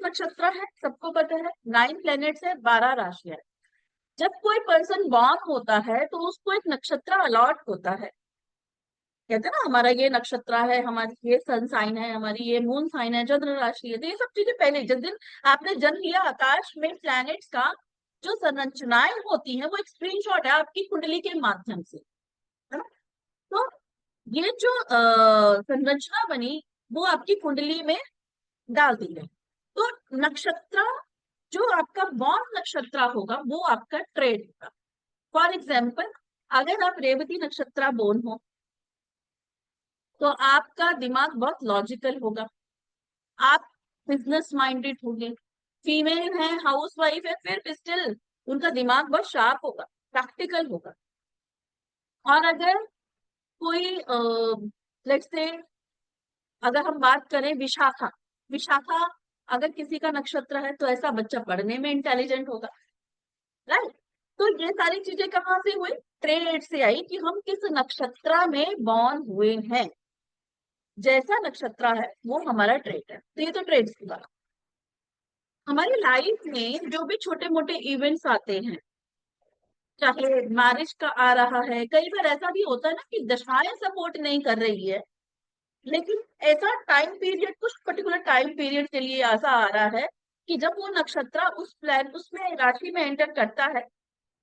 नक्षत्र है, सबको पता है, 9 प्लैनेट्स है, 12 राशियां है। जब कोई पर्सन बॉर्न होता है तो उसको एक नक्षत्र अलॉट होता है। कहते हैं ना हमारा ये नक्षत्र है, हमारी ये सन साइन है, हमारी ये मून साइन है, चंद्र राशि है। तो ये सब चीजें पहले जिस दिन आपने जन्म लिया, आकाश में प्लैनेट्स का जो संरचनाएं होती हैं वो एक स्क्रीनशॉट है आपकी कुंडली के माध्यम से, है ना। तो ये जो संरचना बनी वो आपकी कुंडली में डाल दी है। तो नक्षत्र जो आपका बॉर्न नक्षत्र होगा वो आपका ट्रेड होगा। फॉर एग्जाम्पल, अगर आप रेवती नक्षत्र बोर्न हो तो आपका दिमाग बहुत लॉजिकल होगा, आप बिजनेस माइंडेड होंगे। फीमेल है, हाउस वाइफ है, फिर भी स्टिल उनका दिमाग बहुत शार्प होगा, प्रैक्टिकल होगा। और अगर कोई लेट्स से, अगर हम बात करें विशाखा, विशाखा अगर किसी का नक्षत्र है तो ऐसा बच्चा पढ़ने में इंटेलिजेंट होगा, राइट। तो ये सारी चीजें कहाँ से हुई? ट्रेड से आई कि हम किस नक्षत्र में बॉर्न हुए हैं। जैसा नक्षत्र है वो हमारा ट्रेड है। तो ये तो ट्रेड्स की बात। हमारी लाइफ में जो भी छोटे मोटे इवेंट्स आते हैं, चाहे मैरिज का आ रहा है, कई बार ऐसा भी होता है ना कि दशाएं सपोर्ट नहीं कर रही है, लेकिन ऐसा टाइम पीरियड, कुछ पर्टिकुलर टाइम पीरियड के लिए ऐसा आ रहा है कि जब वो नक्षत्र उस प्लान उसमें राशि में एंटर करता है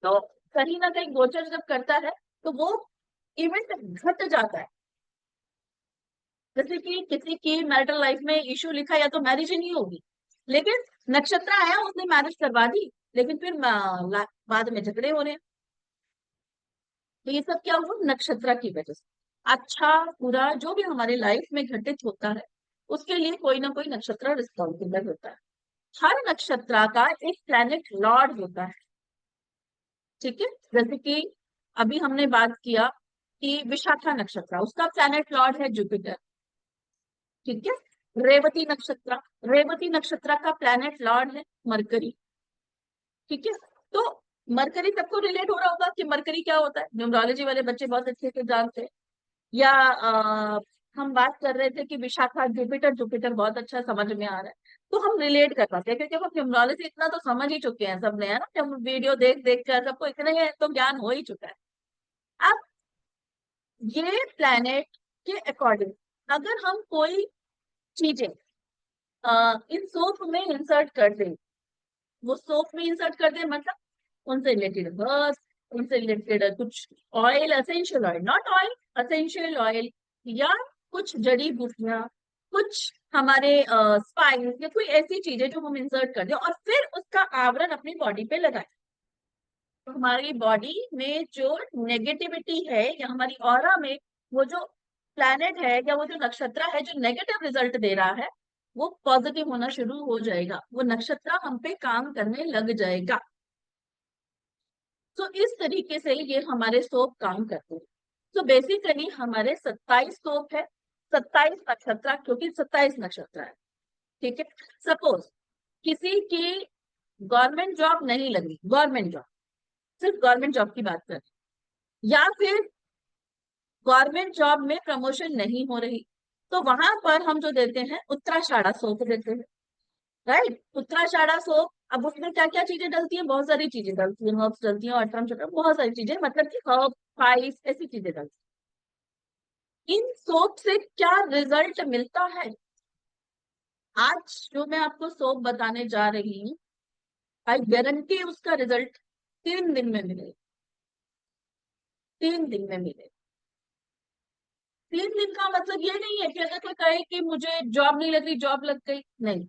तो कहीं ना कहीं गोचर जब करता है तो वो इवेंट घट जाता है। जैसे कि किसी की मैरिटल लाइफ में इश्यू लिखा या तो मैरिज ही नहीं होगी, लेकिन नक्षत्र आया उसने मैरिज करवा दी, लेकिन फिर बाद में झगड़े हो रहे हैं। तो ये सब क्या हुआ? नक्षत्र की वजह से। अच्छा बुरा जो भी हमारे लाइफ में घटित होता है उसके लिए कोई ना कोई नक्षत्र रिस्पॉन्सिबल होता है। हर नक्षत्र का एक प्लैनेट लॉर्ड होता है, ठीक है। जैसे कि अभी हमने बात किया कि विशाखा नक्षत्र, उसका प्लैनेट लॉर्ड है जुपिटर, ठीक है। रेवती नक्षत्र, रेवती नक्षत्र का प्लैनेट लॉर्ड है मरकरी, ठीक है। तो मरकरी सबको रिलेट हो रहा होगा कि मरकरी क्या होता है, न्यूमरोलॉजी वाले बच्चे बहुत अच्छे से जानते हैं। या हम बात कर रहे थे कि विशाखा जुपिटर, जुपिटर बहुत अच्छा समझ में आ रहा है, तो हम रिलेट कर पाते हैं क्योंकि हम न्यूमरोलॉजी इतना तो समझ ही चुके हैं सबने, है ना। जब वीडियो देख देख कर सबको इतना ही तो ज्ञान हो ही चुका है। अब ये प्लैनेट के अकॉर्डिंग अगर हम कोई चीजें इन सोप में इंसर्ट कर दें, वो सोप में इंसर्ट कर दें मतलब उनसे रिलेटेड बर्ड्स, उनसे रिलेटेड कुछ oil, essential oil, not oil, essential oil, या कुछ जड़ी बूटियां, कुछ हमारे स्पाइस या कोई ऐसी चीजें जो हम इंसर्ट कर दें और फिर उसका आवरण अपनी बॉडी पे लगाएं, तो हमारी बॉडी में जो नेगेटिविटी है या हमारी ऑरा में वो जो प्लैनेट है या वो जो नक्षत्र है जो नेगेटिव रिजल्ट दे रहा है वो पॉजिटिव होना शुरू हो जाएगा, वो नक्षत्र हम पे काम करने लग जाएगा। तो इस तरीके से ये हमारे सोप काम करते हैं। तो बेसिकली हमारे 27 सोप है, 27 नक्षत्र, क्योंकि 27 नक्षत्र है, ठीक है। सपोज किसी की गवर्नमेंट जॉब नहीं लगी, गवर्नमेंट जॉब, सिर्फ गवर्नमेंट जॉब की बात करें, या फिर गवर्नमेंट जॉब में प्रमोशन नहीं हो रही, तो वहां पर हम जो देते हैं उत्तराषाढ़ा सोप देते हैं, राइट। उत्तराषाढ़ा सोप, अब उसमें क्या क्या चीजें डलती हैं? बहुत सारी चीजें डलती हैं, हर्ब्स डलती हैं, अल्ट्रम शटरम, बहुत सारी चीजें, मतलब कि हर्ब, स्पाइस, ऐसी चीजें डलती हैं। इन सोप से क्या रिजल्ट मिलता है? आज जो मैं आपको सोप बताने जा रही हूँ, आई गारंटी उसका रिजल्ट 3 दिन में मिलेगा, 3 दिन में मिलेगा। 3 दिन का मतलब ये नहीं है कि अगर कोई कहे कि मुझे जॉब नहीं लग रही, जॉब लग गई, नहीं।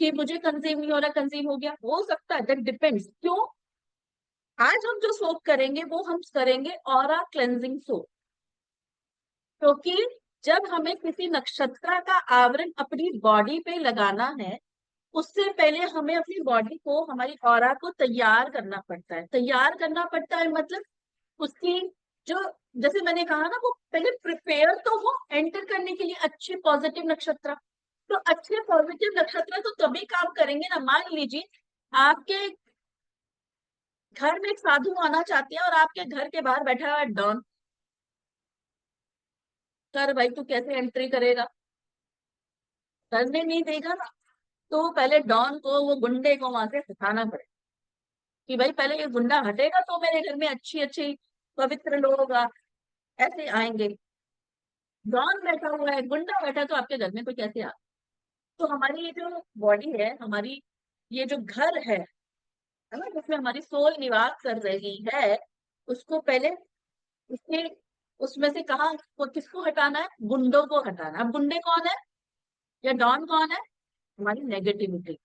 कि मुझे कंसीव नहीं हो रहा, कंसीव हो गया, हो सकता है, दैट डिपेंड्स। क्यों? आज हम जो सोप करेंगे वो हम करेंगे ऑरा क्लेंजिंग सोप, क्योंकि जब हमें किसी नक्षत्र का आवरण अपनी बॉडी पे लगाना है उससे पहले हमें अपनी बॉडी को, हमारी ऑरा को तैयार करना पड़ता है। तैयार करना पड़ता है मतलब उसकी जो, जैसे मैंने कहा ना, वो पहले प्रिपेयर तो हो एंटर करने के लिए अच्छे पॉजिटिव नक्षत्र। तो अच्छे पॉजिटिव नक्षत्र तो तभी काम करेंगे ना। मान लीजिए आपके घर में एक साधु आना चाहते हैं और आपके घर के बाहर बैठा हुआ है डॉन, कर भाई तू कैसे एंट्री करेगा? करने नहीं देगा ना। तो पहले डॉन को, वो गुंडे को वहां से हटाना पड़े कि भाई पहले ये गुंडा हटेगा तो मेरे घर में अच्छी अच्छी पवित्र लोग ऐसे आएंगे। डॉन बैठा हुआ है, गुंडा बैठा है, तो आपके घर में कोई कैसे आ। तो हमारी ये जो बॉडी है, हमारी ये जो घर है ना, जिसमें हमारी सोल निवास कर रही है, उसको पहले उसके उसमें से कहा, किसको हटाना है? गुंडों को हटाना है। अब गुंडे कौन है या डॉन कौन है? हमारी नेगेटिविटी।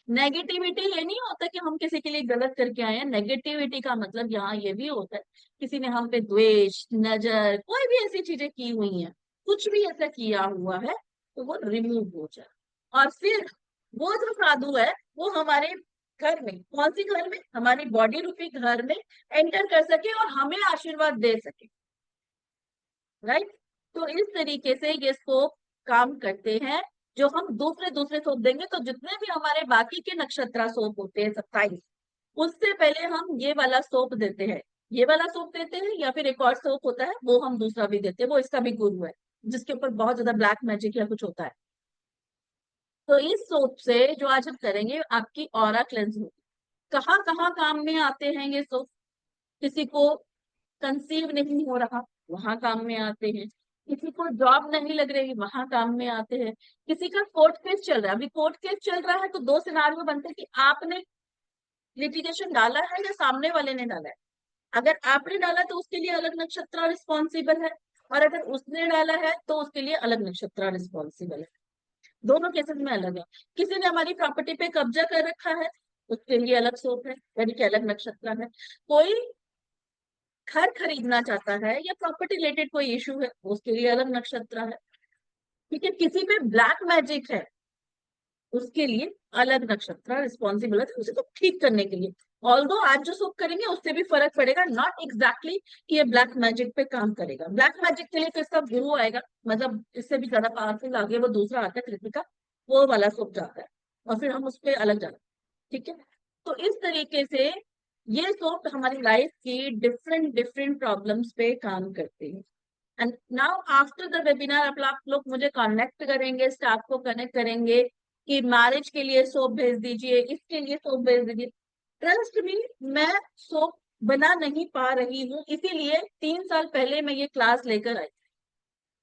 नेगेटिविटी ये नहीं होता कि हम किसी के लिए गलत करके आए हैं। नेगेटिविटी का मतलब यहाँ ये भी होता है किसी ने हम पे द्वेष, नजर, कोई भी ऐसी चीजें की हुई हैं, कुछ भी ऐसा किया हुआ है, तो वो रिमूव हो जाए। और फिर वो जो साधु है, वो हमारे घर में, कौन सी घर में, हमारी बॉडी रूपी घर में एंटर कर सके और हमें आशीर्वाद दे सके। राइट। तो इस तरीके से ये सोप काम करते हैं। जो हम दूसरे दूसरे सोप देंगे, तो जितने भी हमारे बाकी के नक्षत्रा सोप होते हैं 27, उससे पहले हम ये वाला सोप देते हैं। ये वाला सोप देते हैं, या फिर एक और सोप होता है, वो हम दूसरा भी देते हैं, वो इसका भी गुरु है, जिसके ऊपर बहुत ज्यादा ब्लैक मैजिक या कुछ होता है। तो इस सोप से जो आज हम करेंगे, आपकी ऑरा क्लेंस होगी। कहाँ कहाँ काम में आते हैं ये सोप? किसी को कंसीव नहीं हो रहा, वहां काम में आते हैं। किसी को जॉब नहीं लग रही, वहां काम में आते हैं। किसी का कोर्ट केस चल रहा है, अभी कोर्ट केस चल रहा है, तो दो सिनारियो बनते हैं कि आपने लिटिगेशन डाला है या सामने वाले ने डाला है। अगर आपने डाला तो उसके लिए अलग नक्षत्र रिस्पॉन्सिबल है, और अगर उसने डाला है तो उसके लिए अलग नक्षत्र रिस्पॉन्सिबल है। दोनों केसेस में अलग है। किसी ने हमारी प्रॉपर्टी पे कब्जा कर रखा है, उसके लिए अलग सोच है, यानी कि अलग नक्षत्र है। कोई घर खरीदना चाहता है या प्रॉपर्टी रिलेटेड कोई इशू है, उसके लिए अलग नक्षत्र है। ठीक है। किसी पे ब्लैक मैजिक है, उसके लिए अलग नक्षत्र रिस्पॉन्सिबल है, तो उसे तो ठीक करने के लिए। ऑल्दो आज जो सोप करेंगे उससे भी फर्क पड़ेगा, नॉट एग्जैक्टली कि ये ब्लैक मैजिक पे काम करेगा। ब्लैक मैजिक के लिए तो इसका गुरु आएगा, मतलब इससे भी ज्यादा पावरफुल आगे वो दूसरा आता है कृतिका, वो वाला सोप जाता है, और फिर हम उस पर अलग जाते हैं। ठीक है। तो इस तरीके से ये सोप हमारी लाइफ की डिफरेंट डिफरेंट प्रॉब्लम्स पे काम करते हैं। And now after the webinar आप लोग मुझे कनेक्ट करेंगे, स्टाफ को कनेक्ट करेंगे कि मैरिज के लिए सोप भेज दीजिए, इसके लिए सोप भेज दीजिए। ट्रस्ट मी, मैं सोप बना नहीं पा रही हूँ, इसीलिए 3 साल पहले मैं ये क्लास लेकर आई।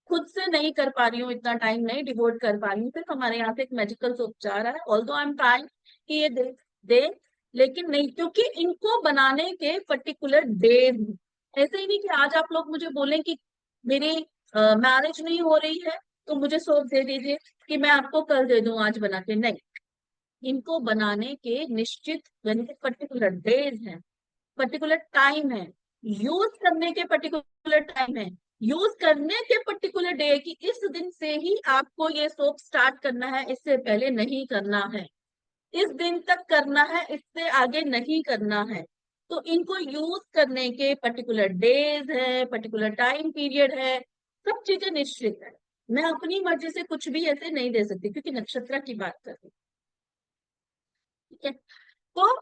खुद से नहीं कर पा रही हूँ, इतना टाइम नहीं डिवोट कर पा रही हूँ। सिर्फ हमारे यहाँ से एक मैजिकल सोप जा रहा है, ऑल्दो आई एम ट्राइंग कि ये दे, लेकिन नहीं, क्योंकि इनको बनाने के पर्टिकुलर डेज। ऐसे ही नहीं कि आज आप लोग मुझे बोलें कि मेरी मैरिज नहीं हो रही है तो मुझे सोप दे दीजिए, कि मैं आपको कल दे दूं आज बना के, नहीं। इनको बनाने के निश्चित यानी कि पर्टिकुलर डेज हैं, पर्टिकुलर टाइम है, यूज करने के पर्टिकुलर टाइम है, यूज करने के पर्टिकुलर डे, कि इस दिन से ही आपको ये सोप स्टार्ट करना है, इससे पहले नहीं करना है, इस दिन तक करना है, इससे आगे नहीं करना है। तो इनको यूज करने के पर्टिकुलर डेज है, पर्टिकुलर टाइम पीरियड है, सब चीजें निश्चित है। मैं अपनी मर्जी से कुछ भी ऐसे नहीं दे सकती, क्योंकि नक्षत्र की बात कर रही हूँ। ठीक है। तो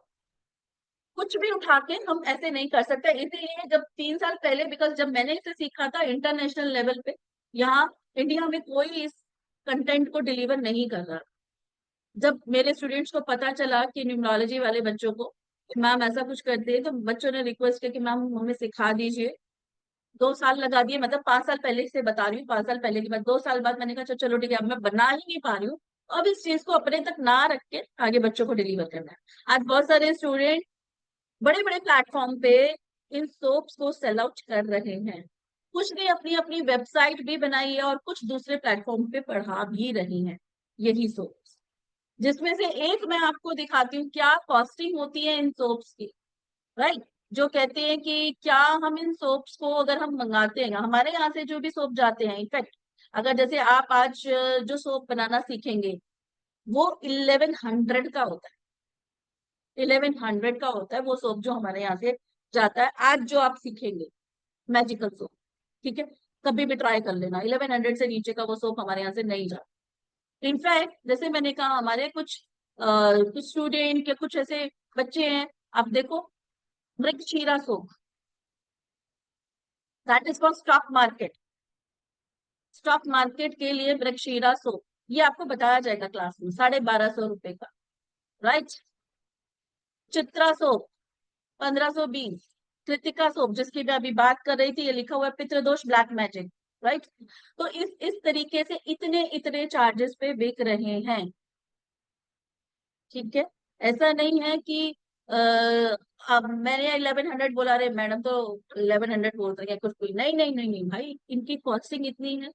कुछ भी उठा के हम ऐसे नहीं कर सकते, इसीलिए जब 3 साल पहले, बिकॉज जब मैंने इसे सीखा था इंटरनेशनल लेवल पे, यहाँ इंडिया में कोई इस कंटेंट को डिलीवर नहीं कर रहा। जब मेरे स्टूडेंट्स को पता चला कि न्यूमरोलॉजी वाले बच्चों को मैम ऐसा कुछ करते हैं, तो बच्चों ने रिक्वेस्ट किया कि मैम हमें सिखा दीजिए। 2 साल लगा दिए, मतलब 5 साल पहले से बता रही हूँ, 5 साल पहले की बात। 2 साल बाद मैंने कहा चलो चलो ठीक है, अब मैं बना ही नहीं पा रही हूँ, अब इस चीज को अपने तक ना रख के आगे बच्चों को डिलीवर करना है। आज बहुत सारे स्टूडेंट बड़े बड़े प्लेटफॉर्म पे इन सोप्स को सेल आउट कर रहे हैं। कुछ ने अपनी अपनी वेबसाइट भी बनाई है, और कुछ दूसरे प्लेटफॉर्म पे पढ़ा भी रही हैं यही सोप्स, जिसमें से एक मैं आपको दिखाती हूँ क्या कॉस्टिंग होती है इन सोप्स की। राइट। जो कहते हैं कि क्या हम इन सोप्स को अगर हम मंगाते हैं, हमारे यहाँ से जो भी सोप जाते हैं, इनफैक्ट अगर जैसे आप आज जो सोप बनाना सीखेंगे, वो 1100 का होता है। 1100 का होता है वो सोप जो हमारे यहाँ से जाता है, आज जो आप सीखेंगे मैजिकल सोप। ठीक है। कभी भी ट्राई कर लेना, 1100 से नीचे का वो सोप हमारे यहाँ से नहीं जाता। इनफैक्ट जैसे मैंने कहा, हमारे कुछ स्टूडेंट के कुछ ऐसे बच्चे हैं, आप देखो, Mrigashira soap, that is for stock market. Stock market के लिए मृगशीरा सोप, ये आपको बताया जाएगा क्लास में, 1250 रुपए का, right. Chitra soap 1520, Kritika soap जिसकी मैं अभी बात कर रही थी, ये लिखा हुआ है पितृदोष ब्लैक मैजिक, राइट। तो इस तरीके से इतने इतने चार्जेस पे बिक रहे हैं, ठीक है। ऐसा नहीं है कि अब मैंने 1100 बोला, रहे मैडम तो 1100 बोल रही है कुछ कोई, नहीं नहीं नहीं नहीं भाई, इनकी कॉस्टिंग इतनी है।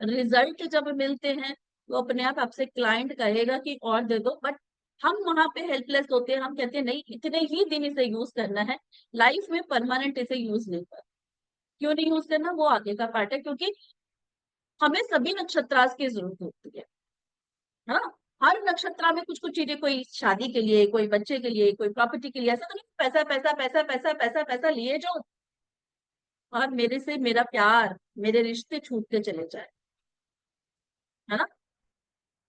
रिजल्ट जब मिलते हैं तो अपने आप आपसे क्लाइंट कहेगा कि और दे दो, बट हम वहां पे हेल्पलेस होते हैं, हम कहते हैं नहीं इतने ही दिन इसे यूज करना है, लाइफ में परमानेंट इसे यूज नहीं कर। क्यों नहीं यूज करना, वो आगे का पार्ट है, क्योंकि हमें सभी नक्षत्रास की जरूरत होती है। हाँ, हर नक्षत्र में कुछ कुछ चीजें, कोई शादी के लिए, कोई बच्चे के लिए, कोई प्रॉपर्टी के लिए, ऐसा तो नहीं पैसा पैसा पैसा पैसा पैसा पैसा लिए जाओ और मेरे से मेरा प्यार, मेरे रिश्ते छूटते चले जाए, है ना।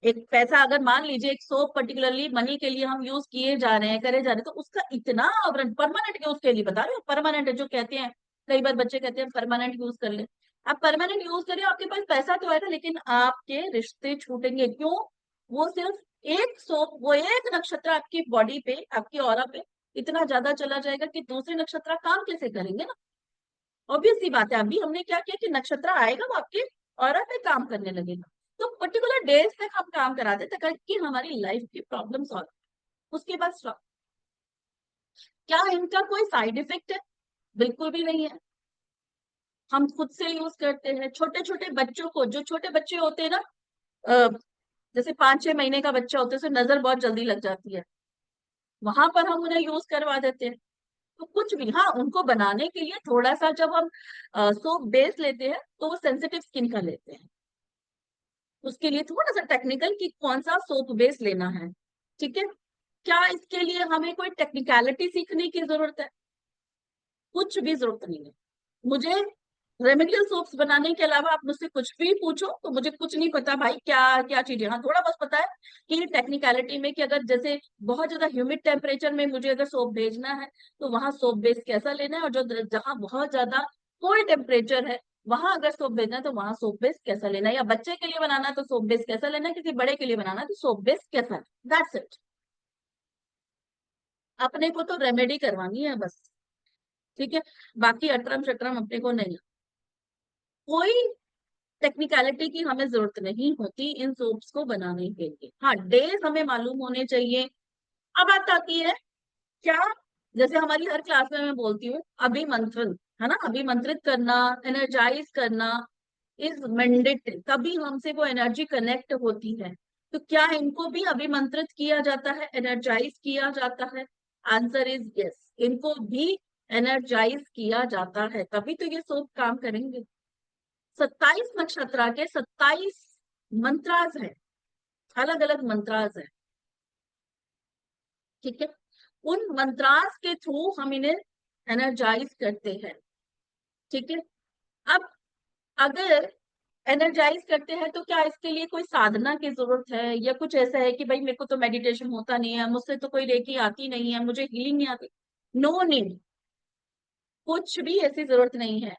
एक पैसा अगर मान लीजिए एक सोप पर्टिकुलरली मनी के लिए हम यूज किए जा रहे हैं, करे जा रहे हैं, तो उसका इतना आवरण परमानेंट यूज के लिए बता रहे हो, परमानेंट जो कहते हैं, कई बार बच्चे कहते हैं परमानेंट यूज कर ले। आप परमानेंट यूज करिए, आपके पास पैसा तो आएगा, लेकिन आपके रिश्ते छूटेंगे। क्यों? वो सिर्फ एक सोप, वो एक नक्षत्र आपकी बॉडी पे, आपकी ऑरा पे इतना ज्यादा चला जाएगा कि दूसरे नक्षत्र काम कैसे करेंगे ना। ऑब्वियस सी बात है, अभी हमने क्या किया कि नक्षत्र आएगा वो आपके ऑरा पे काम करने लगेगा, तो पर्टिकुलर डेज तक हम काम करा देते ताकि हमारी लाइफ की प्रॉब्लम सॉल्व। उसके बाद stop। क्या इनका कोई साइड इफेक्ट है? बिल्कुल भी नहीं है। हम खुद से यूज करते हैं, छोटे छोटे बच्चों को, जो छोटे बच्चे होते हैं ना, अ, जैसे 5-6 महीने का बच्चा होता है, उसे नजर बहुत जल्दी लग जाती है, वहां पर हम उन्हें यूज करवा देते हैं। तो कुछ भी, हाँ, उनको बनाने के लिए थोड़ा सा जब हम सोप बेस लेते हैं तो वो सेंसिटिव स्किन का लेते हैं, उसके लिए थोड़ा सा टेक्निकल कि कौन सा सोप बेस लेना है, ठीक है। क्या इसके लिए हमें कोई टेक्निकलिटी सीखने की जरूरत है? कुछ भी जरूरत नहीं है मुझे। रेमेडियल सोप्स बनाने के अलावा आप मुझसे कुछ भी पूछो तो मुझे कुछ नहीं पता भाई, क्या क्या चीजें, हाँ थोड़ा बस पता है कि टेक्निकलिटी में, कि अगर जैसे बहुत ज्यादा ह्यूमिड टेम्परेचर में मुझे अगर सोप भेजना है तो वहां सोप बेस कैसा लेना है, और जो जहां बहुत ज्यादा कोल्ड टेम्परेचर है वहां अगर सोप भेजना है तो वहां सोप बेस कैसा लेना है, या बच्चे के लिए बनाना है तो सोप बेस कैसा लेना है, किसी बड़े के लिए बनाना है तो सोप बेस कैसा है। That's it. अपने को तो रेमेडी करवानी है बस, ठीक है। बाकी अटरम शटरम अपने को नहीं, कोई टेक्निकलिटी की हमें जरूरत नहीं होती इन सोप्स को बनाने के लिए। हाँ, डेज हमें मालूम होने चाहिए। अब बात आती है क्या, जैसे हमारी हर क्लास में मैं बोलती हूँ, अभिमंत्रण, है ना, अभिमंत्रित करना, एनर्जाइज करना इज मैंडेटरी, तभी हमसे वो एनर्जी कनेक्ट होती है। तो क्या इनको भी अभिमंत्रित किया जाता है, एनर्जाइज किया जाता है? आंसर इज यस, इनको भी एनर्जाइज किया जाता है, तभी तो ये सोप काम करेंगे। 27 नक्षत्र के 27 मंत्रास हैं, अलग अलग मंत्रास हैं, ठीक है। उन मंत्रास के थ्रू हम इन्हें एनर्जाइज करते हैं, ठीक है। अब अगर एनर्जाइज करते हैं तो क्या इसके लिए कोई साधना की जरूरत है, या कुछ ऐसा है कि भाई मेरे को तो मेडिटेशन होता नहीं है, मुझसे तो कोई रेकी आती नहीं है, मुझे हीलिंग नहीं आती? नो नीड, कुछ भी ऐसी जरूरत नहीं है।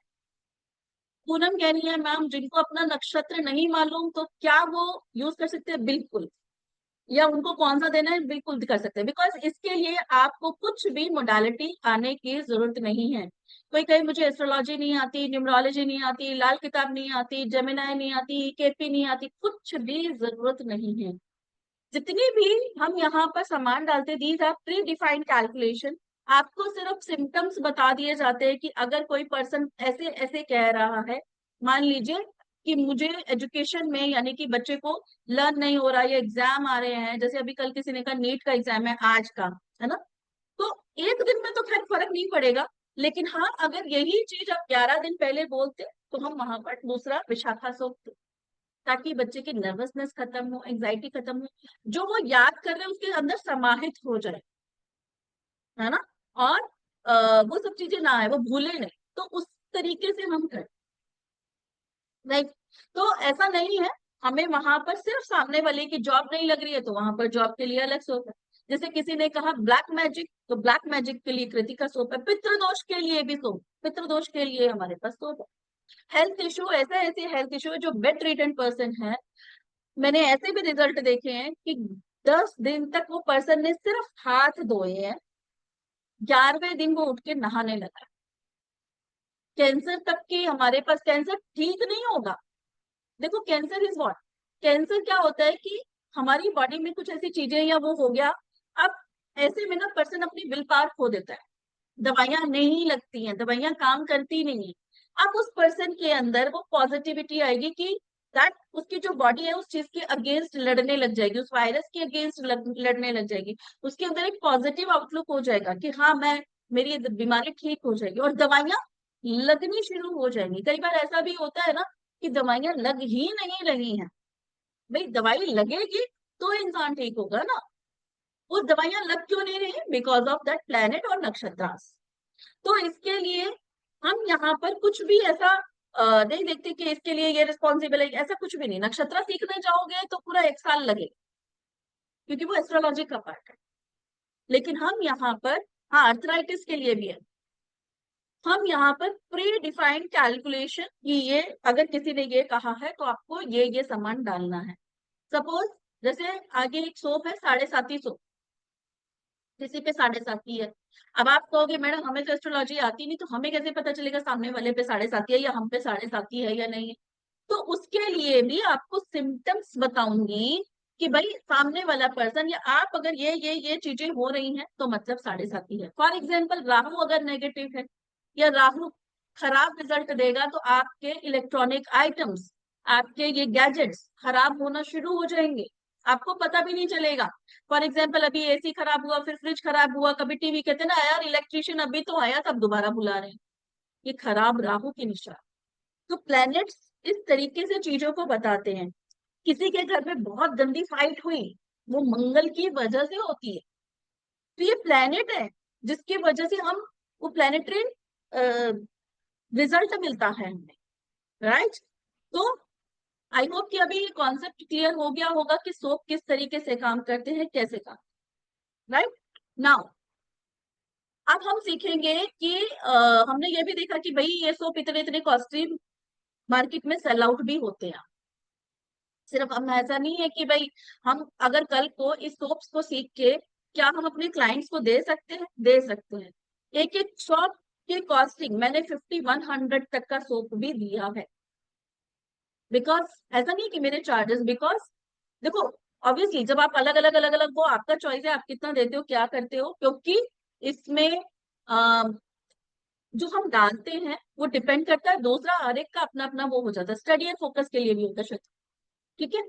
पूनम कह रही है मैम जिनको अपना नक्षत्र नहीं मालूम तो क्या वो यूज कर सकते हैं? बिल्कुल। या उनको कौन सा देना है, बिल्कुल कर सकते हैं, बिकॉज इसके लिए आपको कुछ भी मोडालिटी आने की जरूरत नहीं है। कोई कहे मुझे एस्ट्रोलॉजी नहीं आती, न्यूमरोलॉजी नहीं आती, लाल किताब नहीं आती, जेमिनाई नहीं आती, केपी नहीं आती, कुछ भी जरूरत नहीं है। जितनी भी हम यहाँ पर सामान डालते, these are predefined calculation. आपको सिर्फ सिम्टम्स बता दिए जाते हैं कि अगर कोई पर्सन ऐसे ऐसे कह रहा है, मान लीजिए कि मुझे एजुकेशन में, यानी कि बच्चे को लर्न नहीं हो रहा, या एग्जाम आ रहे हैं, जैसे अभी कल किसी ने कहा नीट का एग्जाम है आज का, है ना, तो एक दिन में तो खैर फर्क नहीं पड़ेगा, लेकिन हाँ अगर यही चीज आप 11 दिन पहले बोलते तो हम वहां पर दूसरा विशाखा सोचते, ताकि बच्चे की नर्वसनेस खत्म हो, एंजाइटी खत्म हो, जो वो याद कर रहे हैं उसके अंदर समाहित हो जाए, है ना। और वो सब चीजें ना आए, वो भूले नहीं, तो उस तरीके से हम करें, राइट। तो ऐसा नहीं है, हमें वहां पर सिर्फ सामने वाले की जॉब नहीं लग रही है तो वहां पर जॉब के लिए अलग सोप है। जैसे किसी ने कहा ब्लैक मैजिक, तो ब्लैक मैजिक के लिए कृतिका सोप है, पितृदोष के लिए भी सोप, पितृदोष के लिए हमारे पास सोप है। हेल्थ इशू, ऐसे ऐसे हेल्थ इशू है जो बेड रिटन पर्सन है, मैंने ऐसे भी रिजल्ट देखे हैं कि 10 दिन तक वो पर्सन ने सिर्फ हाथ धोए हैं, 11वें दिन वो उठ के नहाने लगा। कैंसर तक की हमारे पास, कैंसर ठीक नहीं होगा। देखो कैंसर इज व्हाट, कैंसर क्या होता है कि हमारी बॉडी में कुछ ऐसी चीजें या वो हो गया। अब ऐसे में ना पर्सन अपनी विल पावर खो देता है, दवाइयां नहीं लगती हैं, दवाइयां काम करती नहीं है। अब उस पर्सन के अंदर वो पॉजिटिविटी आएगी कि दैट उसकी जो बॉडी है उस चीज के अगेंस्ट लड़ने लग जाएगी, उस वायरस के अगेंस्ट लड़ने लग जाएगी। उसके अंदर एक पॉजिटिव आउटलुक हो जाएगा कि हाँ मैं, मेरी ये बीमारी ठीक हो जाएगी, और दवाइयां लगनी शुरू हो जाएंगी। कई बार ऐसा भी होता है ना कि दवाइयां लग ही नहीं रही हैं। भाई दवाई लगेगी तो इंसान ठीक होगा ना। वो दवाइयां लग क्यों नहीं रही? बिकॉज ऑफ दैट प्लेनेट और नक्षत्र। तो इसके लिए हम यहाँ पर कुछ भी ऐसा नहीं देखते कि इसके लिए ये रिस्पॉन्सिबल है, ऐसा कुछ भी नहीं। नक्षत्र सीखने जाओगे तो पूरा 1 साल लगेगा, क्योंकि वो एस्ट्रोलॉजी का पार्ट है। लेकिन हम यहाँ पर, हाँ अर्थराइटिस के लिए भी है, हम यहाँ पर प्री डिफाइंड कैलकुलेशन कि ये अगर किसी ने ये कहा है तो आपको ये सामान डालना है। सपोज जैसे आगे एक सोप है 7.5 सोप, किसी पे 7.5 है। अब आप कहोगे मैडम हमें तो एस्ट्रोलॉजी आती नहीं, तो हमें कैसे पता चलेगा सामने वाले पे 7.5 है या हम पे 7.5 है या नहीं है? तो उसके लिए भी आपको सिम्टम्स बताऊंगी कि भाई सामने वाला पर्सन या आप अगर ये चीजें हो रही हैं तो मतलब 7.5 है। फॉर एग्जाम्पल राहु अगर नेगेटिव है या राहु खराब रिजल्ट देगा तो आपके इलेक्ट्रॉनिक आइटम्स, आपके ये गैजेट्स खराब होना शुरू हो जाएंगे, आपको पता भी नहीं चलेगा। फॉर एग्जाम्पल अभी एसी खराब हुआ, फिर फ्रिज खराब हुआ, कभी टीवी, कहते ना यार इलेक्ट्रिशियन अभी तो आया तब दोबारा बुला रहे हैं। ये खराब राहु की निशान। तो प्लैनेट्स इस तरीके से चीजों को बताते हैं। किसी के घर में बहुत गंदी फाइट हुई, वो मंगल की वजह से होती है। तो ये प्लैनेट है जिसकी वजह से हम वो प्लैनेटरी रिजल्ट मिलता है हमें, राइट। तो आई होप कि अभी कॉन्सेप्ट क्लियर हो गया होगा कि सोप किस तरीके से काम करते हैं, कैसे काम, राइट। नाउ अब हम सीखेंगे कि हमने ये भी देखा कि भाई ये सोप इतने इतने कॉस्टली मार्केट में सेल आउट भी होते हैं। सिर्फ हम, ऐसा नहीं है कि भाई हम अगर कल को इस सोप्स को सीख के क्या हम अपने क्लाइंट्स को दे सकते हैं? दे सकते हैं। एक एक शॉप की कॉस्टिंग मैंने 50-100 तक का सोप भी दिया है। बिकॉज ऐसा नहीं कि मेरे चार्जेस, बिकॉज देखो ऑब्वियसली जब आप अलग अलग अलग अलग, वो आपका चॉइस है आप कितना देते हो क्या करते हो, क्योंकि इसमें जो हम डालते हैं वो डिपेंड करता है। दूसरा हर एक का अपना अपना वो हो जाता है, स्टडी एंड फोकस के लिए भी होता है, ठीक है।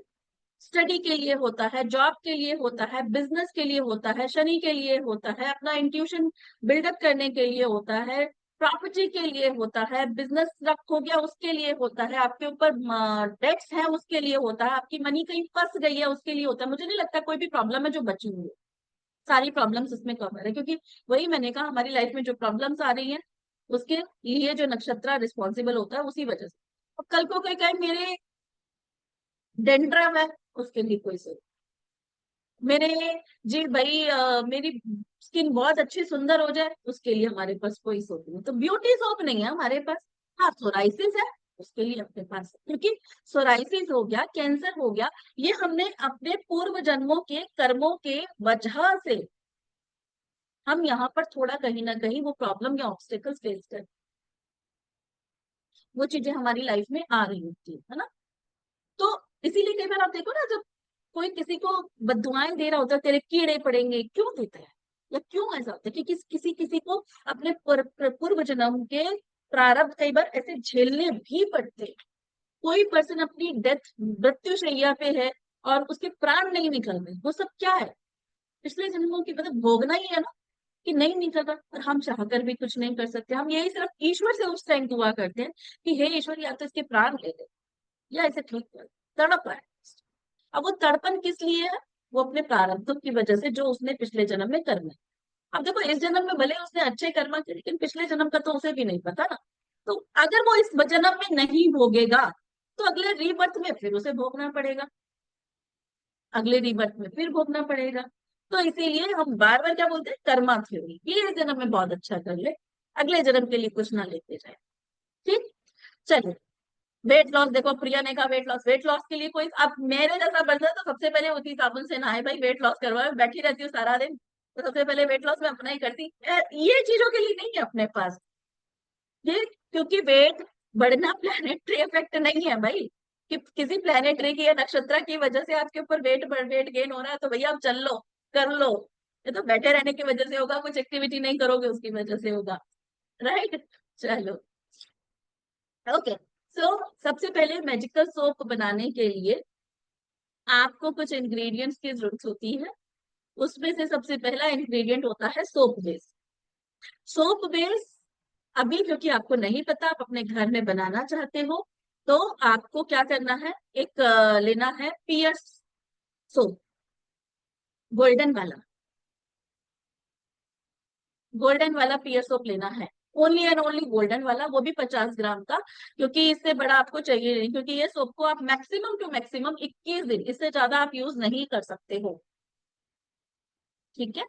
स्टडी के लिए होता है, जॉब के लिए होता है, बिजनेस के लिए होता है, शनि के लिए होता है, अपना इंट्यूशन बिल्डअप करने के लिए होता है, प्रॉपर्टी के लिए होता है, बिजनेस रख हो गया उसके लिए होता है, आपके ऊपर डेट्स है उसके लिए होता है, आपकी मनी कहीं फंस गई है उसके लिए होता है। मुझे नहीं लगता कोई भी प्रॉब्लम है जो बची हुई है, सारी प्रॉब्लम्स इसमें कवर है। क्योंकि वही मैंने कहा हमारी लाइफ में जो प्रॉब्लम्स आ रही हैं उसके लिए जो नक्षत्र रिस्पॉन्सिबल होता है उसी वजह से। अब कल को कोई कहे मेरे डेंड्रम है, उसके लिए कोई से मेरे, जी भाई मेरी स्किन बहुत अच्छी सुंदर हो जाए उसके लिए हमारे पास कोई सोप नहीं। तो ब्यूटी सोप नहीं है हमारे पास। हाँ सोराइसिस है उसके लिए अपने पास है। क्योंकि सोराइसिस हो गया, कैंसर हो गया, ये हमने अपने पूर्व जन्मों के कर्मों के वजह से हम यहाँ पर थोड़ा कहीं ना कहीं वो प्रॉब्लम या ऑब्स्टेकल्स फेस कर, वो चीजें हमारी लाइफ में आ रही होती है ना। तो इसीलिए कई बार आप देखो ना, जब कोई किसी को बददुआएं दे रहा होता है, तेरे कीड़े पड़ेंगे, क्यों देता है या क्यों ऐसा होता है? क्योंकि किसी किसी को अपने पूर्व जन्म के प्रारब्ध कई बार ऐसे झेलने भी पड़ते हैं। कोई पर्सन अपनी डेथ मृत्यु शैया पे है और उसके प्राण नहीं निकल रहे, वो सब क्या है? पिछले जन्मों की मतलब भोगना ही है ना, कि नहीं निकल रहा, पर हम चाहकर भी कुछ नहीं कर सकते। हम यही सिर्फ ईश्वर से उस टाइम दुआ करते हैं कि हे ईश्वर या तो इसके प्राण ले ले या इसे ठीक कर। तड़प रहा है। अब वो तड़पन किस लिए है? वो अपने प्रारब्धों की वजह से जो उसने पिछले जन्म में कर्म है। अब देखो इस जन्म में भले उसने अच्छे कर्म किए, लेकिन पिछले जन्म का तो उसे भी नहीं पता ना। तो अगर वो इस जन्म में नहीं भोगेगा तो अगले रीबर्थ में फिर उसे भोगना पड़ेगा, अगले रीबर्थ में फिर भोगना पड़ेगा। तो इसीलिए हम बार बार क्या बोलते हैं, कर्मा थ्योरी। ये इस जन्म में बहुत अच्छा कर ले, अगले जन्म के लिए कुछ ना लेते जाए। ठीक, चलिए। वेट लॉस, देखो प्रिया ने कहा वेट लॉस के लिए कोई, अब मेरे जैसा बंदा तो सबसे पहले उसी साबुन से नहाए भाई, वेट लॉस करवाए, बैठी रहती हूँ सारा दिन, तो सबसे पहले वेट लॉस में अपना ही करती। ये चीजों के लिए नहीं है अपने पास ये, क्योंकि वेट बढ़ना प्लानिटरी इफेक्ट नहीं है भाई, कि किसी प्लानिटरी की या नक्षत्र की वजह से आपके ऊपर वेट गेन हो रहा है तो भैया आप चल लो, कर लो। ये तो बैठे रहने की वजह से होगा, कुछ एक्टिविटी नहीं करोगे उसकी वजह से होगा, राइट। चलो, ओके। सो सबसे पहले मैजिकल सोप बनाने के लिए आपको कुछ इंग्रेडिएंट्स की जरूरत होती है। उसमें से सबसे पहला इंग्रेडिएंट होता है सोप बेस। सोप बेस अभी क्योंकि आपको नहीं पता, आप अपने घर में बनाना चाहते हो, तो आपको क्या करना है, एक लेना है पियर्स सोप, गोल्डन वाला, गोल्डन वाला पियर सोप लेना है। ओनली एंड ओनली गोल्डन वाला, वो भी 50 ग्राम का, क्योंकि इससे बड़ा आपको चाहिए नहीं, क्योंकि ये सोप को आप मैक्सिमम टू मैक्सिमम 21 दिन, इससे ज्यादा आप यूज नहीं कर सकते हो, ठीक है।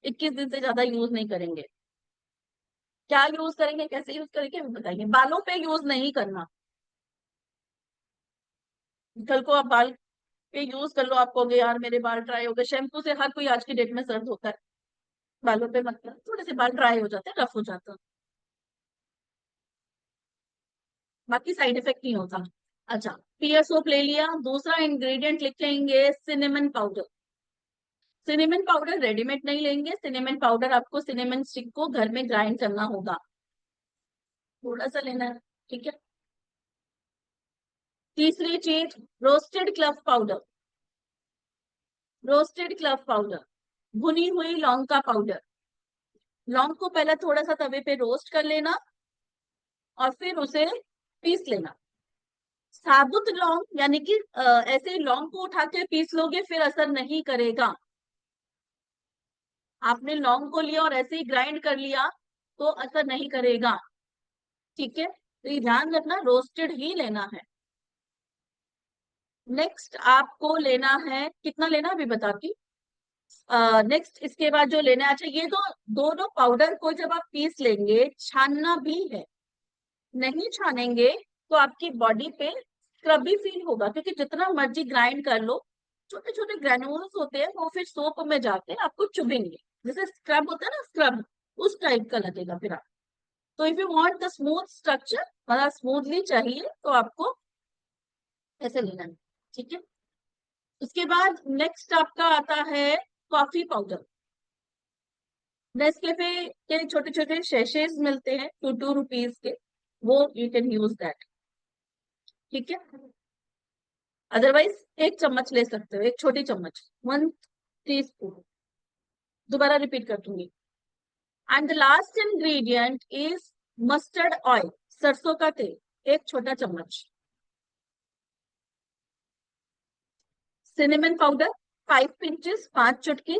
21 दिन से ज्यादा यूज नहीं करेंगे। क्या यूज करेंगे, कैसे यूज करेंगे, हमें बताइए। बालों पे यूज नहीं करना। कल को आप बाल पे यूज कर लो, आप कहोगे यार मेरे बाल ड्राई हो गए, शैम्पू से हर कोई आज की डेट में सर्द होता है, बालों पे मतलब थोड़े से बाल ड्राई हो जाते हैं, रफ हो जाता है, बाकी साइड इफेक्ट नहीं होता। अच्छा, पियर सोप ले लिया, दूसरा इंग्रेडिएंट लिखेंगे cinnamon powder. Cinnamon powder readymade नहीं लेंगे, सिनेमन पाउडर आपको सिनेमन स्टिक को घर में ग्राइंड करना होगा, थोड़ा सा लेना है, ठीक है। तीसरी चीज, roasted club powder, roasted club powder, भुनी हुई लौंग का पाउडर। लौंग को पहले थोड़ा सा तवे पे रोस्ट कर लेना और फिर उसे पीस लेना। साबुत लौंग यानी कि ऐसे लौंग को उठा के पीस लोगे फिर असर नहीं करेगा। आपने लौंग को लिया और ऐसे ही ग्राइंड कर लिया तो असर नहीं करेगा, ठीक है, तो ये ध्यान रखना, रोस्टेड ही लेना है। नेक्स्ट आपको लेना है, कितना लेना अभी बताती। नेक्स्ट इसके बाद जो लेना है, अच्छा ये तो दोनों पाउडर को जब आप पीस लेंगे छानना भी है, नहीं छानेंगे तो आपकी बॉडी पे स्क्रबी फील होगा, क्योंकि जितना मर्जी ग्राइंड कर लो छोटे छोटे ग्रेन्यूल्स होते हैं, वो फिर सोप में जाके आपको चुभेंगे, जैसे स्क्रब होता है ना, स्क्रब उस टाइप का लगेगा फिर आप। तो if you want the smooth structure, मतलब स्मूथली चाहिए, तो आपको ऐसे लेना है, ठीक है। उसके बाद नेक्स्ट आपका आता है कॉफी पाउडर। नेस्कैफे के छोटे छोटे शैशेज मिलते हैं 2 2 रुपीज के, वो यू कैन यूज दैट, ठीक है। अदरवाइज एक चम्मच ले सकते हो, एक छोटी चम्मच, 1 टीस्पून। दोबारा रिपीट कर दूंगी। And the last ingredient is mustard oil, सरसों का तेल, एक छोटा चम्मच। सिनेमन पाउडर 5 पिंचेस, 5 चुटकी।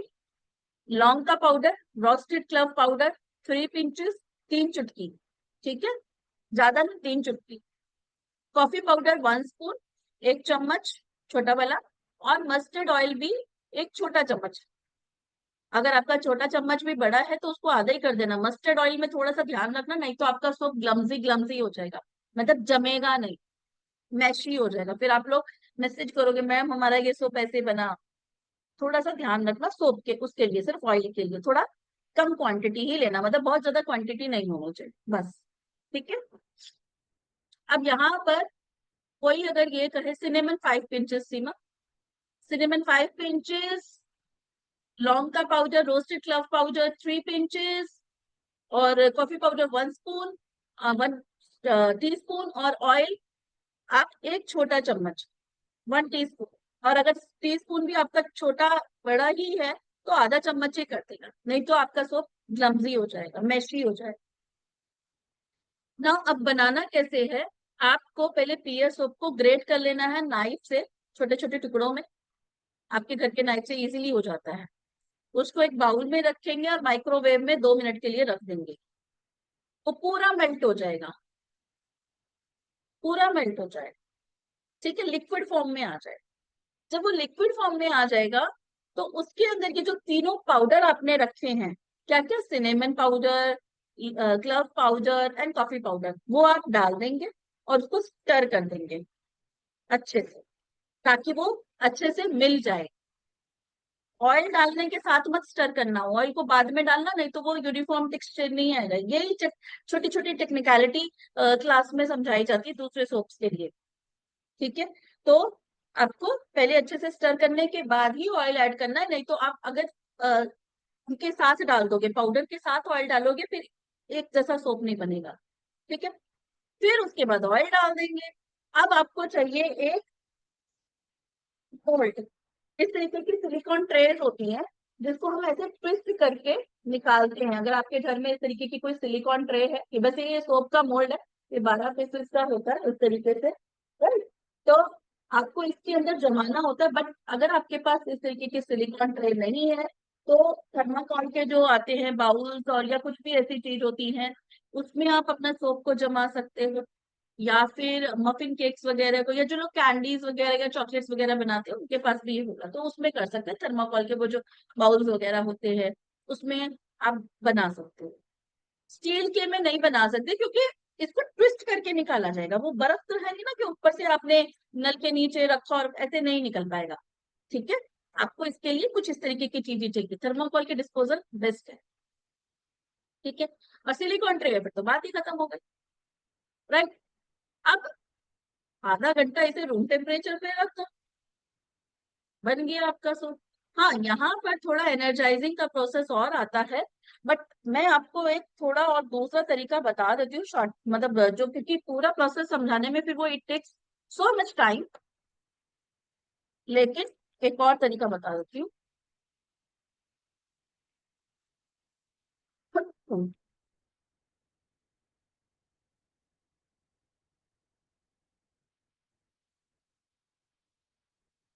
लौंग का powder, roasted club powder 3 pinches, 3 चुटकी, ठीक है, ज्यादा नहीं, 3 चुटकी। कॉफी पाउडर 1 स्पून, एक चम्मच, छोटा वाला। और मस्टर्ड ऑयल भी एक छोटा चम्मच। अगर आपका छोटा चम्मच भी बड़ा है तो उसको आधा ही कर देना। मस्टर्ड ऑयल में थोड़ा सा ध्यान रखना, नहीं तो आपका सूप ग्लम्जी ग्लम्जी हो जाएगा, मतलब जमेगा नहीं, मैशी हो जाएगा, फिर आप लोग मैसेज करोगे मैम हमारा ये सूप ऐसे बना। थोड़ा सा ध्यान रखना सोप के, उसके लिए सिर्फ ऑयल के लिए थोड़ा कम क्वांटिटी ही लेना, मतलब बहुत ज्यादा क्वांटिटी नहीं होनी चाहिए बस, ठीक है। अब यहाँ पर कोई अगर ये कहे सिनेमन 5 पिंचेस, सीमा, सिनेमन 5 पिंचेस, लौंग का powder, roasted club powder 3 pinches, और कॉफी पाउडर 1 स्पून, 1 टीस्पून, और ऑयल आप एक छोटा चम्मच, 1 टीस्पून। और अगर टीस्पून भी आपका छोटा बड़ा ही है तो आधा चम्मच ही कर देना, नहीं तो आपका सोप ग्लम्जी हो जाएगा, मैशी हो जाएगा ना। अब बनाना कैसे है, आपको पहले पियर सोप को ग्रेट कर लेना है नाइफ से, छोटे छोटे टुकड़ों में, आपके घर के नाइफ से इजीली हो जाता है। उसको एक बाउल में रखेंगे और माइक्रोवेव में 2 मिनट के लिए रख देंगे, वो पूरा मेल्ट हो जाएगा, पूरा मेल्ट हो जाएगा, ठीक है, लिक्विड फॉर्म में आ जाए। जब वो लिक्विड फॉर्म में आ जाएगा तो उसके अंदर के जो तीनों पाउडर आपने रखे हैं, क्या क्या, cinnamon powder, club powder and coffee powder, वो आप डाल देंगे। और उसको स्टर कर देंगे अच्छे से, ताकि वो अच्छे से मिल जाए। ऑयल डालने के साथ मत स्टर करना, ऑयल को बाद में डालना, नहीं तो वो यूनिफॉर्म टेक्सचर नहीं आएगा। यही छोटी छोटी टेक्निकलिटी क्लास में समझाई जाती है दूसरे सोप्स के लिए। ठीक है, तो आपको पहले अच्छे से स्टर करने के बाद ही ऑयल ऐड करना है, नहीं तो आप अगर अ, उनके साथ डाल दोगे, पाउडर के साथ ऑयल डालोगे, फिर एक जैसा सोप नहीं बनेगा। ठीक है, फिर उसके बाद ऑयल डाल देंगे। अब आपको चाहिए एक मोल्ड। इस तरीके की सिलिकॉन ट्रेज होती है, जिसको हम ऐसे ट्विस्ट करके निकालते हैं। अगर आपके घर में इस तरीके की कोई सिलिकॉन ट्रे है, ये वैसे ये सोप का मोल्ड है, ये 12 पीसेस का होता है इस तरीके से, राइट। तो आपको इसके अंदर जमाना होता है, बट अगर आपके पास इस तरीके की सिलिकॉन ट्रे नहीं है, तो थर्माकोल के जो आते हैं बाउल्स और या कुछ भी ऐसी चीज होती है, उसमें आप अपना सोप को जमा सकते हो। या फिर मफिन केक्स वगैरह को, या जो लोग कैंडीज वगैरह या चॉकलेट्स वगैरह बनाते हैं, उनके पास भी ये होगा, तो उसमें कर सकते हैं। थर्माकोल के वो जो बाउल्स वगैरह होते हैं, उसमें आप बना सकते हो। स्टील के में नहीं बना सकते, क्योंकि इसको ट्विस्ट करके निकाला जाएगा। वो बर्फ तो है नहीं ना कि ऊपर से आपने नल के नीचे रखा और ऐसे नहीं निकल पाएगा। ठीक है, आपको इसके लिए कुछ इस तरीके की चीजें चाहिए। थर्माकोल के डिस्पोजल बेस्ट है। ठीक है, और सिलिकॉन ट्रे है, फिर तो बात ही खत्म हो गई, राइट। अब आधा घंटा इसे रूम टेम्परेचर पे रख दो, बन गया आपका सूप। हाँ, यहाँ पर थोड़ा एनर्जाइजिंग का प्रोसेस और आता है, बट मैं आपको एक थोड़ा और दूसरा तरीका बता देती हूँ शॉर्ट, मतलब जो, क्योंकि पूरा प्रोसेस समझाने में फिर वो it takes so much time. लेकिन एक और तरीका बता देती हूँ।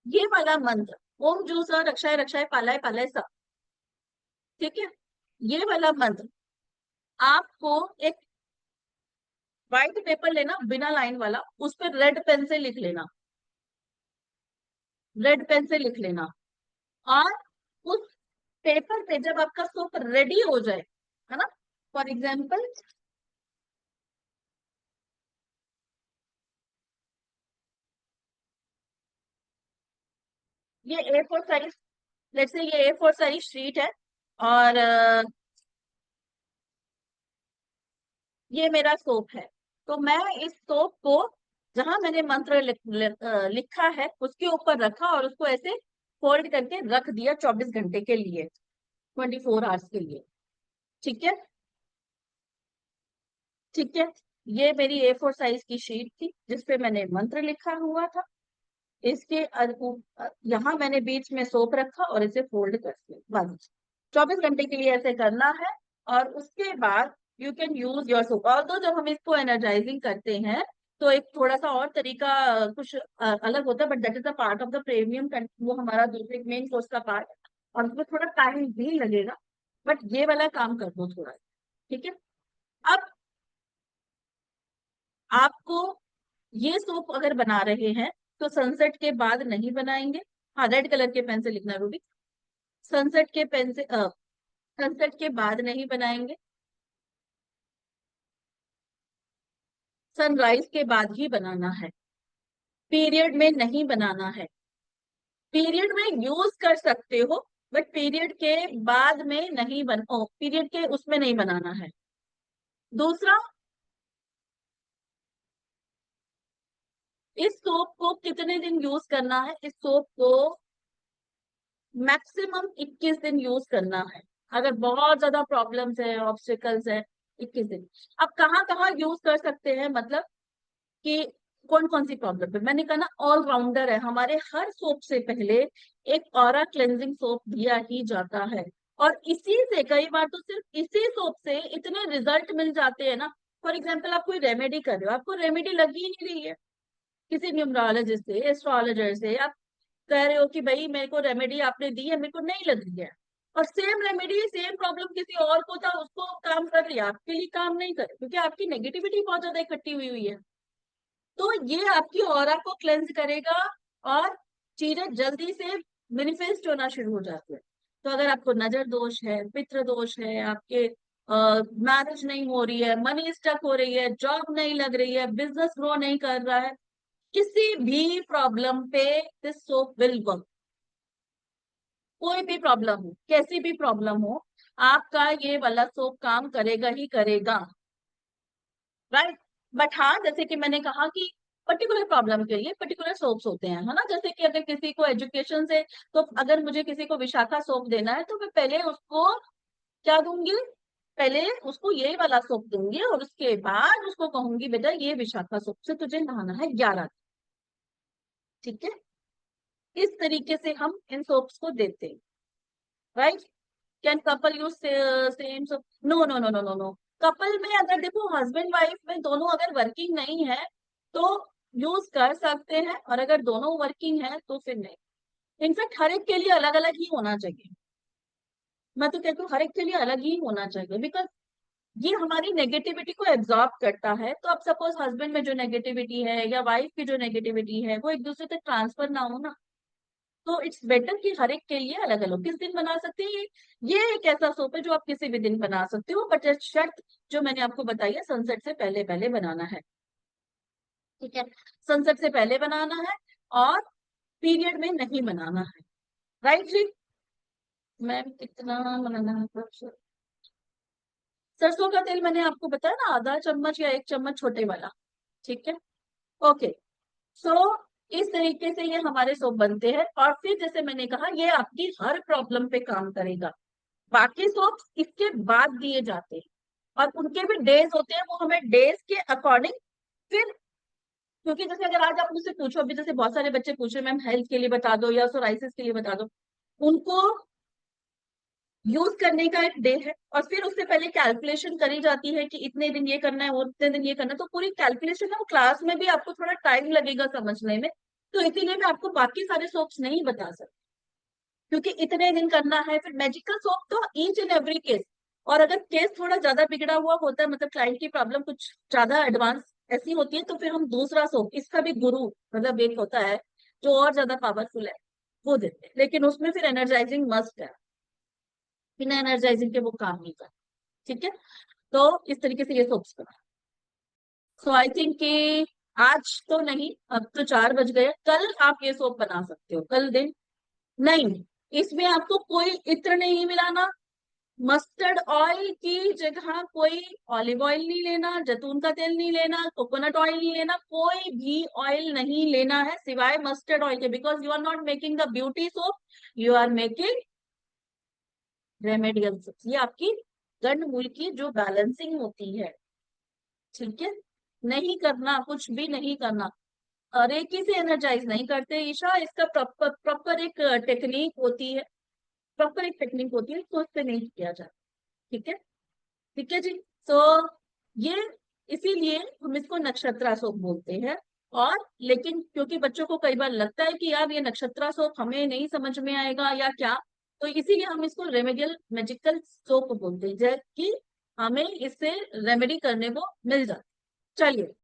ये वाला मंत्र, ओम जूसा रक्षाय रक्षाय पालाय पालाय सब, ठीक है, ये वाला मंत्र आपको एक व्हाइट पेपर लेना, बिना लाइन वाला, उस पर रेड पेन से लिख लेना, रेड पेन से लिख लेना। और उस पेपर पे जब आपका सूप रेडी हो जाए, है ना, फॉर एग्जाम्पल ये A4 साइज, लेट्स से ये A4 साइज शीट है, और ये मेरा सोप है। तो मैं इस सोप को, जहां मैंने मंत्र लिखा है उसके ऊपर रखा, और उसको ऐसे फोल्ड करके रख दिया 24 घंटे के लिए, 24 आवर्स के लिए। ठीक है, ठीक है, ये मेरी A4 साइज की शीट थी जिसपे मैंने मंत्र लिखा हुआ था। इसके यहाँ मैंने बीच में सोप रखा और इसे फोल्ड कर दिया, बस 24 घंटे के लिए ऐसे करना है। और उसके बाद you can use your soap. और तो जब हम इसको एनर्जाइजिंग करते हैं, तो एक थोड़ा सा और तरीका कुछ अलग होता है, but that is the part of the premium, वो हमारा दूसरे मेन कोर्स का पार्ट है, और उसमें थोड़ा टाइम भी लगेगा, बट ये वाला काम कर दो थोड़ा। ठीक है, अब आपको ये सोप अगर बना रहे हैं, तो सनसेट के बाद नहीं बनाएंगे। हाँ, रेड कलर के पेन से लिखना रूबी, सनसेट के पेन से सनसेट के बाद नहीं बनाएंगे, सनराइज के बाद ही बनाना है, पीरियड में नहीं बनाना है। पीरियड में यूज कर सकते हो, बट पीरियड के बाद में नहीं पीरियड के उसमें नहीं बनाना है। दूसरा, इस सोप को कितने दिन यूज करना है? इस सोप को मैक्सिमम 21 दिन यूज करना है। अगर बहुत ज्यादा प्रॉब्लम्स है, ऑब्स्टिकल्स है, 21 दिन। अब कहाँ कहाँ यूज कर सकते हैं, मतलब कि कौन कौन सी प्रॉब्लम है, मैंने कहा ना ऑलराउंडर है। हमारे हर सोप से पहले एक ऑरा क्लेंजिंग सोप दिया ही जाता है, और इसी से कई बार तो सिर्फ इसी सोप से इतने रिजल्ट मिल जाते हैं ना। फॉर एग्जाम्पल, आप कोई रेमेडी कर रहे हो, आपको रेमेडी लगी ही नहीं रही है, किसी न्यूमरोलॉजिस्ट से, एस्ट्रोलॉजर से आप कह रहे हो कि भाई मेरे को रेमेडी आपने दी है, मेरे को नहीं लग रही है, और सेम रेमेडी सेम प्रॉब्लम किसी और को था, उसको काम कर रही है, आपके लिए काम नहीं कर, क्योंकि आपकी नेगेटिविटी बहुत ज्यादा इकट्ठी हुई हुई है। तो ये आपकी ऑरा को क्लेंज करेगा, और चीजें जल्दी से मैनिफेस्ट होना शुरू हो जाती है। तो अगर आपको नजर दोष है, पितृ दोष है, आपके मैरिज नहीं हो रही है, मनी स्टक हो रही है, जॉब नहीं लग रही है, बिजनेस ग्रो नहीं कर रहा है, किसी भी प्रॉब्लम पे दिस सोप विल वर्क। कोई भी प्रॉब्लम हो, कैसी भी प्रॉब्लम हो, आपका ये वाला सोप काम करेगा ही करेगा। राइट। बट हाँ, जैसे कि मैंने कहा कि पर्टिकुलर प्रॉब्लम के लिए पर्टिकुलर सोप्स होते हैं, है ना। जैसे कि अगर किसी को एजुकेशन से, तो अगर मुझे किसी को विशाखा सोप देना है तो मैं पहले उसको क्या दूंगी, पहले उसको ये वाला सोप दूंगी और उसके बाद उसको कहूंगी बेटा ये विशाखा सोप से तुझे नहाना है 11। ठीक है। इस तरीके से हम इन सोप्स को देते हैं। Right. Can couple use same soap? No no no no no no. Couple में अगर देखो हस्बैंड वाइफ में दोनों अगर वर्किंग नहीं है तो यूज कर सकते हैं, और अगर दोनों वर्किंग है तो फिर नहीं। इनफैक्ट हर एक के लिए अलग अलग ही होना चाहिए। मैं तो कहती हूँ हर एक के लिए अलग ही होना चाहिए, बिकॉज ये हमारी नेगेटिविटी को एब्जॉर्ब करता है। तो अब सपोज हस्बैंड में जो नेगेटिविटी है या वाइफ की जो नेगेटिविटी है वो एक दूसरे तक ट्रांसफर ना हो ना, तो इट्स बेटर कि हर एक के लिए अलग अलग। किस दिन बना सकते हैं ये एक ऐसा सोप है जो आप किसी भी दिन बना सकते हो, बट शर्त जो मैंने आपको बताई है सनसेट से पहले पहले बनाना है। ठीक है। सनसेट से पहले बनाना है और पीरियड में नहीं बनाना है। राइट जी। मैम कितना बनाना है? सरसों का तेल मैंने आपको बताया ना, आधा चम्मच या 1 चम्मच छोटे वाला। ठीक है। ओके। सो इस तरीके से ये हमारे सोप बनते हैं, और फिर जैसे मैंने कहा ये आपकी हर प्रॉब्लम पे काम करेगा। बाकी सोप इसके बाद दिए जाते हैं और उनके भी डेज होते हैं, वो हमें डेज के अकॉर्डिंग फिर, क्योंकि जैसे अगर आज आप मुझसे पूछो, अभी जैसे बहुत सारे बच्चे पूछ रहे हैं मैम हेल्थ के लिए बता दो या सोराइसिस के लिए बता दो, उनको यूज करने का एक डे है और फिर उससे पहले कैलकुलेशन करी जाती है कि इतने दिन ये करना है और इतने दिन ये करना है, तो पूरी कैलकुलेशन है, क्लास में भी आपको थोड़ा टाइम लगेगा समझने में। तो इसीलिए मैं आपको बाकी सारे सोप्स नहीं बता सकती, क्योंकि इतने दिन करना है। फिर मैजिकल सोप तो ईच एंड एवरी केस, और अगर केस थोड़ा ज्यादा बिगड़ा हुआ होता है, मतलब क्लाइंट की प्रॉब्लम कुछ ज्यादा एडवांस ऐसी होती है, तो फिर हम दूसरा सोप, इसका भी गुरु मतलब एक होता है जो और ज्यादा पावरफुल है, वो देते हैं, लेकिन उसमें फिर एनर्जाइजिंग मस्ट है, बिना एनर्जाइजिंग के वो काम नहीं करता। ठीक है। तो इस तरीके से ये सोप्स बना। सो आई थिंक कि आज तो नहीं, अब तो 4 बज गए, कल आप ये सोप बना सकते हो, कल दिन। नहीं, इसमें आपको कोई इत्र नहीं मिलाना। मस्टर्ड ऑयल की जगह कोई ऑलिव ऑयल नहीं लेना, जैतून का तेल नहीं लेना, कोकोनट ऑयल नहीं लेना, कोई भी ऑयल नहीं लेना है सिवाय मस्टर्ड ऑयल के, because you are not making the beauty soap, you are making remedial soap. ये आपकी गंड मूल की जो बैलेंसिंग होती है। ठीक है। नहीं करना, कुछ भी नहीं करना। रेकी से एनर्जाइज नहीं करते ईशा, इसका प्रॉपर प्रॉपर एक टेक्निक होती है, प्रॉपर एक टेक्निक होती है, तो उससे नहीं किया जाता। ठीक है। ठीक है जी। तो ये इसीलिए हम इसको नक्षत्रा सोप बोलते हैं। और लेकिन क्योंकि बच्चों को कई बार लगता है कि यार ये नक्षत्रा सोप हमें नहीं समझ में आएगा या क्या, तो इसीलिए हम इसको रेमेडियल मैजिकल सोप बोलते हैं, कि हमें इससे रेमेडी करने को मिल जाए। चलिए।